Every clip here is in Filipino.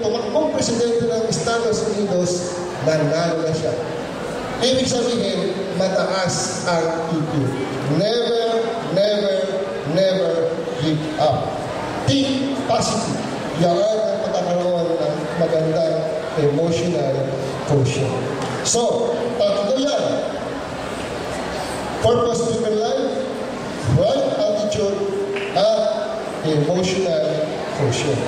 tumakbong presidente ng Estados Unidos, nanalo na siya. Ibig sabihin, mataas ang EQ. Never, never, never give up. Think positive. Yan ang pagkakaroon ng magandang emotional quotient. So, tatlo yan. Purpose-driven life, right attitude, at emotional quotient.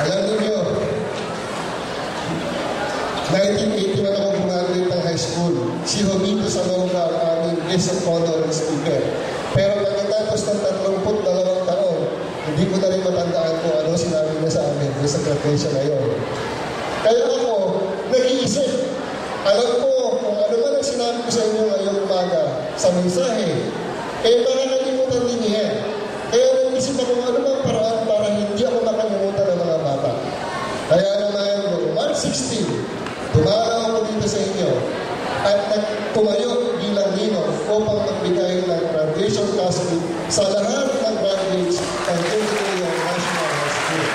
Alam niyo, 1981 ako graduate ng high school. Si Jovito Salonga ang aming guest of honor and speaker. Pero pagkatapos ng 32 taon, hindi ko na rin matandaan kung ano sinabi niya sa amin sa graduation na yun. Kaya ako, nag-iisip. Alam ko kung ano man ang sinabi ko sa inyo ngayong umaga sa mensahe, baka nalimutan din niya. Kaya nag-isip ako ano bang paraan para hindi ako makalimutan ng mga bata. Kaya naman, noong March 16, tumaraw ako dito sa inyo at tumayo bilang ninong upang magbigay ng graduation casket sa lahat ng graduates ng Philippine National High School.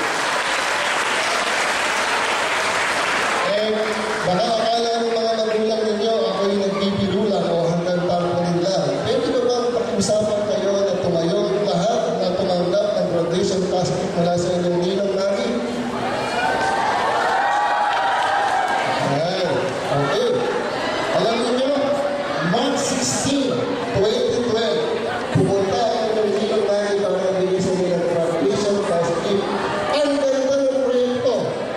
Baka akala ng mga magulang ninyo ako'y nagbibiro lang o hanggang tarpaulin lang. Pwede ba bang pag-usapan kayo na tumayo lahat na tumanggap ng graduation casket mula sa inyong ninong namin? Okay. Alam niyo, March 16, 2012, pumunta ako ng ninong namin para magbigay sa mga graduation casket. Ang ganda ng proyekto,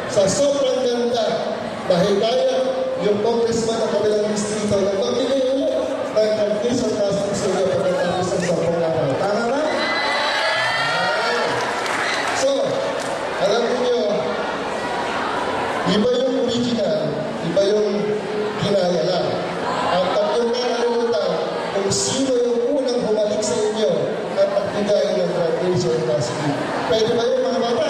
sa sobrang ganda, dahil kaya yung congressman ng kabilang distrito na magbigay ulit ng graduation casket sa iyo pagkatapos ng 10 araw. Tama ba? So, alam niyo, iba yung original, iba yung ginaya lang. At pag yung nakalimutan kung sino yung unang bumalik sa inyo at magbigay ng graduation casket. Pwede ba yung mga bata?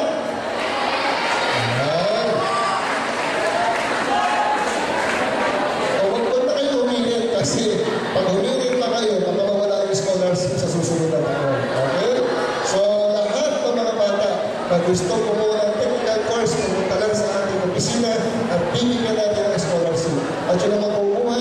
Kasi pag humirit pa kayo, baka mawala yung scholarship sa susunod na taon. Okay? So, lahat ng mga bata na gusto kumuha ng technical course, pumunta lang sa ating opisina at bibigyan natin ng scholarship. At yun naman kumuha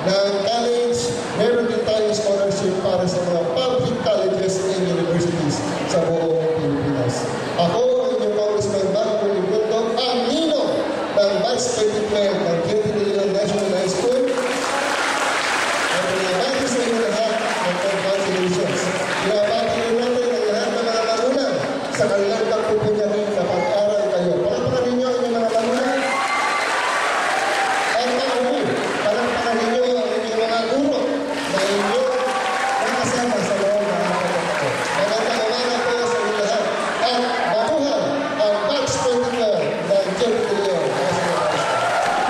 ng college, meron din tayong scholarship para sa mga public colleges and universities sa buong Pilipinas. Ako, ang inyong Congressman Marco Limundo, ang ninong ng Batch 2012 ng Philippine National High School. Congratulations. Pinabati rin natin ang lahat ng mga magulang sa kanilang pagpupunyahin na pag-aral kayo. Palagpakan ninyo ang inyong mga magulang. At magulang, palagpakan ninyo ang inyong mga guro na inyong nakasama sa loob ng mga pagkakao. Magandang umaga po sa inyo lahat. At mabuhay ang Batch 2012 ng Philippine National High School.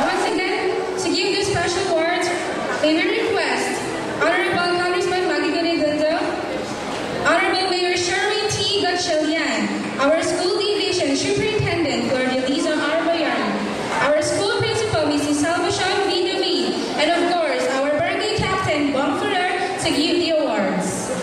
Once again, to give the special words, in a request, Honorable Congressman Magigone Gundo, Honorable Mayor Sherwin T. Gatchalian, our school division superintendent, Guardia Liza Arbayan, our school principal, Mrs. Salvation V. and of course, our birthday captain, Bong Ferrer, to give the awards.